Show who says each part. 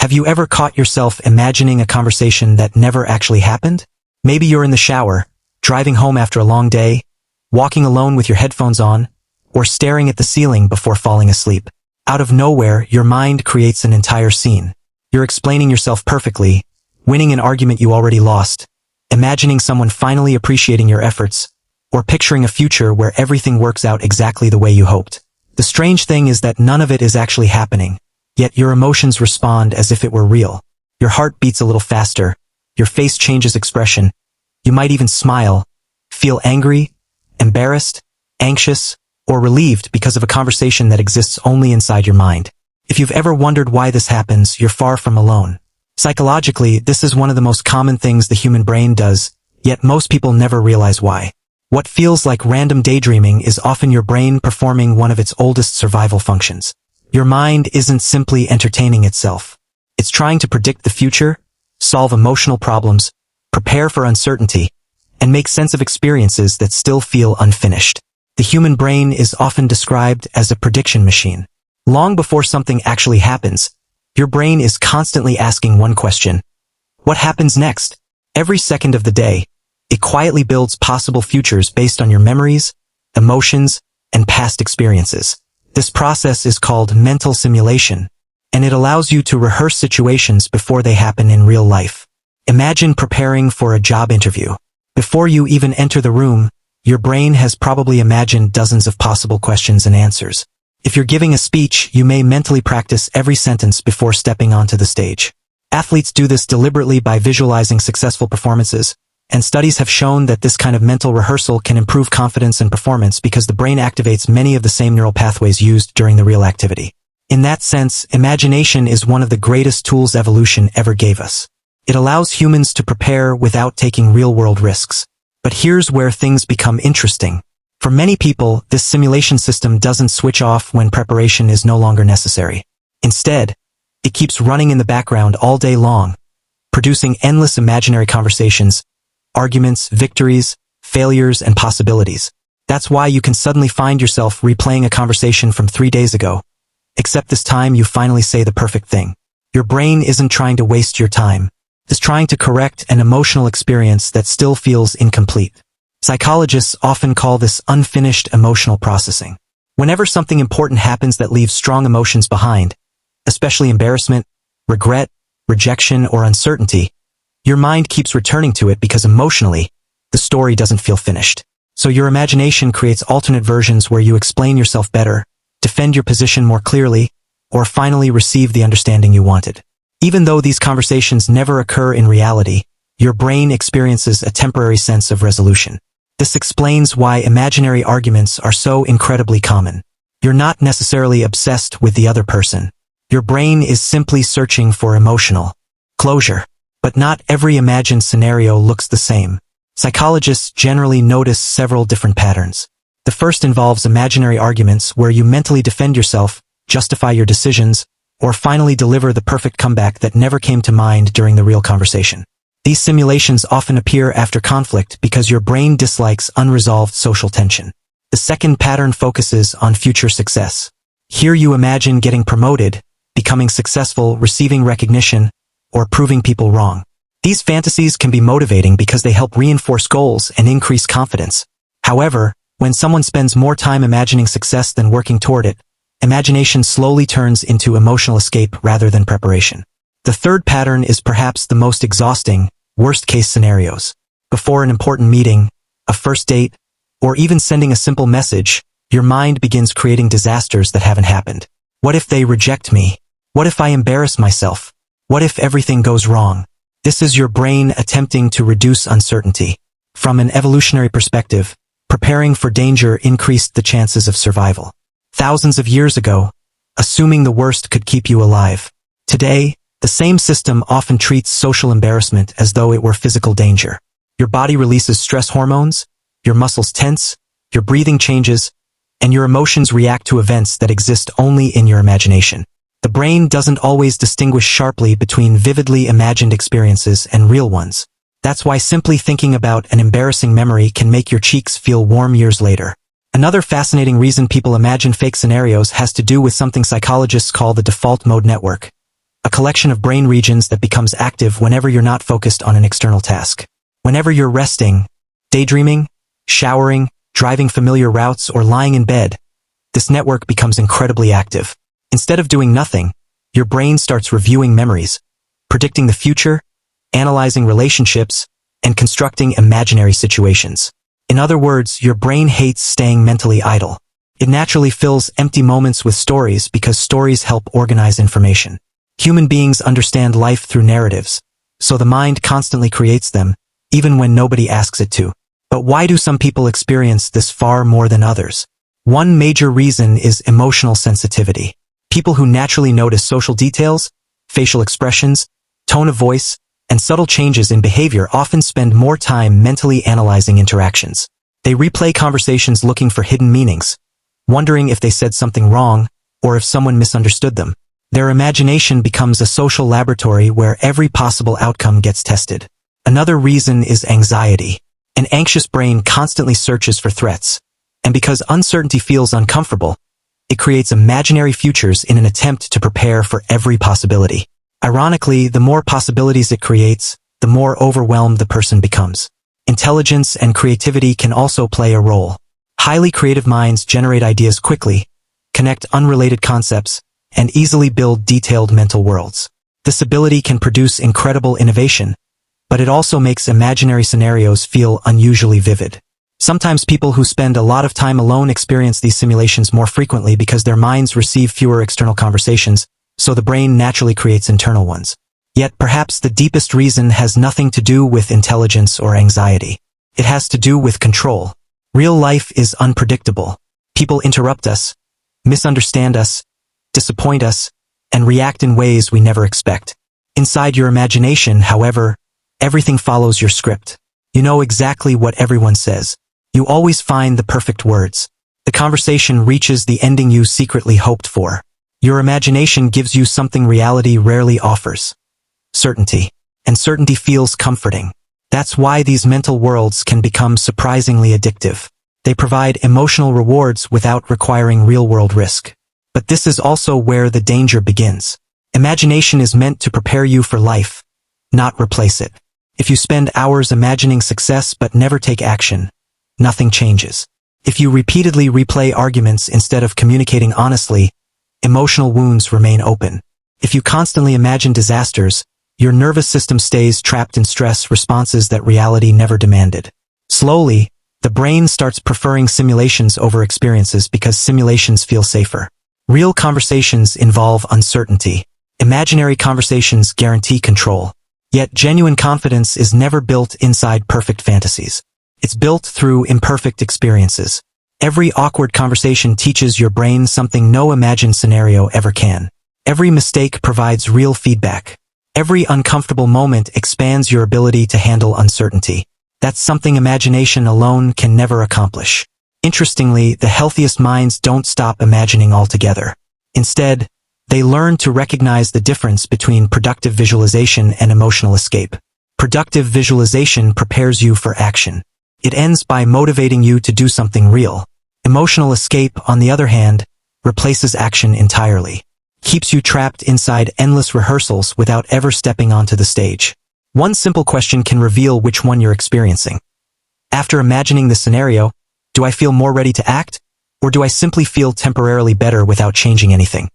Speaker 1: Have you ever caught yourself imagining a conversation that never actually happened? Maybe you're in the shower, driving home after a long day, walking alone with your headphones on, or staring at the ceiling before falling asleep. Out of nowhere, your mind creates an entire scene. You're explaining yourself perfectly, winning an argument you already lost, imagining someone finally appreciating your efforts, or picturing a future where everything works out exactly the way you hoped. The strange thing is that none of it is actually happening, yet your emotions respond as if it were real. Your heart beats a little faster, your face changes expression, you might even smile, feel angry, embarrassed, anxious, or relieved because of a conversation that exists only inside your mind. If you've ever wondered why this happens, you're far from alone. Psychologically, this is one of the most common things the human brain does, yet most people never realize why. What feels like random daydreaming is often your brain performing one of its oldest survival functions. Your mind isn't simply entertaining itself. It's trying to predict the future, solve emotional problems, prepare for uncertainty, and make sense of experiences that still feel unfinished. The human brain is often described as a prediction machine. Long before something actually happens, your brain is constantly asking one question: what happens next? Every second of the day, it quietly builds possible futures based on your memories, emotions, and past experiences. This process is called mental simulation, and it allows you to rehearse situations before they happen in real life. Imagine preparing for a job interview. Before you even enter the room, your brain has probably imagined dozens of possible questions and answers. If you're giving a speech, you may mentally practice every sentence before stepping onto the stage. Athletes do this deliberately by visualizing successful performances, and studies have shown that this kind of mental rehearsal can improve confidence and performance because the brain activates many of the same neural pathways used during the real activity. In that sense, imagination is one of the greatest tools evolution ever gave us. It allows humans to prepare without taking real-world risks. But here's where things become interesting. For many people, this simulation system doesn't switch off when preparation is no longer necessary. Instead, it keeps running in the background all day long, producing endless imaginary conversations, arguments, victories, failures, and possibilities. That's why you can suddenly find yourself replaying a conversation from 3 days ago. Except this time you finally say the perfect thing. Your brain isn't trying to waste your time. It's trying to correct an emotional experience that still feels incomplete. Psychologists often call this unfinished emotional processing. Whenever something important happens that leaves strong emotions behind, especially embarrassment, regret, rejection, or uncertainty, your mind keeps returning to it because emotionally, the story doesn't feel finished. So your imagination creates alternate versions where you explain yourself better, defend your position more clearly, or finally receive the understanding you wanted. Even though these conversations never occur in reality, your brain experiences a temporary sense of resolution. This explains why imaginary arguments are so incredibly common. You're not necessarily obsessed with the other person. Your brain is simply searching for emotional closure. But not every imagined scenario looks the same. Psychologists generally notice several different patterns. The first involves imaginary arguments where you mentally defend yourself, justify your decisions, or finally deliver the perfect comeback that never came to mind during the real conversation. These simulations often appear after conflict because your brain dislikes unresolved social tension. The second pattern focuses on future success. Here you imagine getting promoted, becoming successful, receiving recognition, or proving people wrong. These fantasies can be motivating because they help reinforce goals and increase confidence. However, when someone spends more time imagining success than working toward it, imagination slowly turns into emotional escape rather than preparation. The third pattern is perhaps the most exhausting, worst-case scenarios. Before an important meeting, a first date, or even sending a simple message, your mind begins creating disasters that haven't happened. What if they reject me? What if I embarrass myself? What if everything goes wrong? This is your brain attempting to reduce uncertainty. From an evolutionary perspective, preparing for danger increased the chances of survival. Thousands of years ago, assuming the worst could keep you alive. Today, the same system often treats social embarrassment as though it were physical danger. Your body releases stress hormones, your muscles tense, your breathing changes, and your emotions react to events that exist only in your imagination. The brain doesn't always distinguish sharply between vividly imagined experiences and real ones. That's why simply thinking about an embarrassing memory can make your cheeks feel warm years later. Another fascinating reason people imagine fake scenarios has to do with something psychologists call the default mode network. a collection of brain regions that becomes active whenever you're not focused on an external task. Whenever you're resting, daydreaming, showering, driving familiar routes, or lying in bed, this network becomes incredibly active. Instead of doing nothing, your brain starts reviewing memories, predicting the future, analyzing relationships, and constructing imaginary situations. In other words, your brain hates staying mentally idle. It naturally fills empty moments with stories because stories help organize information. Human beings understand life through narratives, so the mind constantly creates them, even when nobody asks it to. But why do some people experience this far more than others? One major reason is emotional sensitivity. People who naturally notice social details, facial expressions, tone of voice, and subtle changes in behavior often spend more time mentally analyzing interactions. They replay conversations looking for hidden meanings, wondering if they said something wrong or if someone misunderstood them. Their imagination becomes a social laboratory where every possible outcome gets tested. Another reason is anxiety. An anxious brain constantly searches for threats, and because uncertainty feels uncomfortable, it creates imaginary futures in an attempt to prepare for every possibility. Ironically, the more possibilities it creates, the more overwhelmed the person becomes. Intelligence and creativity can also play a role. Highly creative minds generate ideas quickly, connect unrelated concepts, and easily build detailed mental worlds. This ability can produce incredible innovation, but it also makes imaginary scenarios feel unusually vivid. Sometimes people who spend a lot of time alone experience these simulations more frequently because their minds receive fewer external conversations, so the brain naturally creates internal ones. Yet perhaps the deepest reason has nothing to do with intelligence or anxiety. It has to do with control. Real life is unpredictable. People interrupt us, misunderstand us, disappoint us, and react in ways we never expect. Inside your imagination, however, everything follows your script. You know exactly what everyone says. You always find the perfect words. The conversation reaches the ending you secretly hoped for. Your imagination gives you something reality rarely offers: certainty. And certainty feels comforting. That's why these mental worlds can become surprisingly addictive. They provide emotional rewards without requiring real-world risk. But this is also where the danger begins. Imagination is meant to prepare you for life, not replace it. If you spend hours imagining success but never take action, nothing changes. If you repeatedly replay arguments instead of communicating honestly, emotional wounds remain open. If you constantly imagine disasters, your nervous system stays trapped in stress responses that reality never demanded. Slowly, the brain starts preferring simulations over experiences because simulations feel safer. Real conversations involve uncertainty. Imaginary conversations guarantee control. Yet genuine confidence is never built inside perfect fantasies. It's built through imperfect experiences. Every awkward conversation teaches your brain something no imagined scenario ever can. Every mistake provides real feedback. Every uncomfortable moment expands your ability to handle uncertainty. That's something imagination alone can never accomplish. Interestingly, the healthiest minds don't stop imagining altogether. Instead, they learn to recognize the difference between productive visualization and emotional escape. Productive visualization prepares you for action. It ends by motivating you to do something real. Emotional escape, on the other hand, replaces action entirely. Keeps you trapped inside endless rehearsals without ever stepping onto the stage. One simple question can reveal which one you're experiencing. After imagining the scenario, do I feel more ready to act? Or do I simply feel temporarily better without changing anything?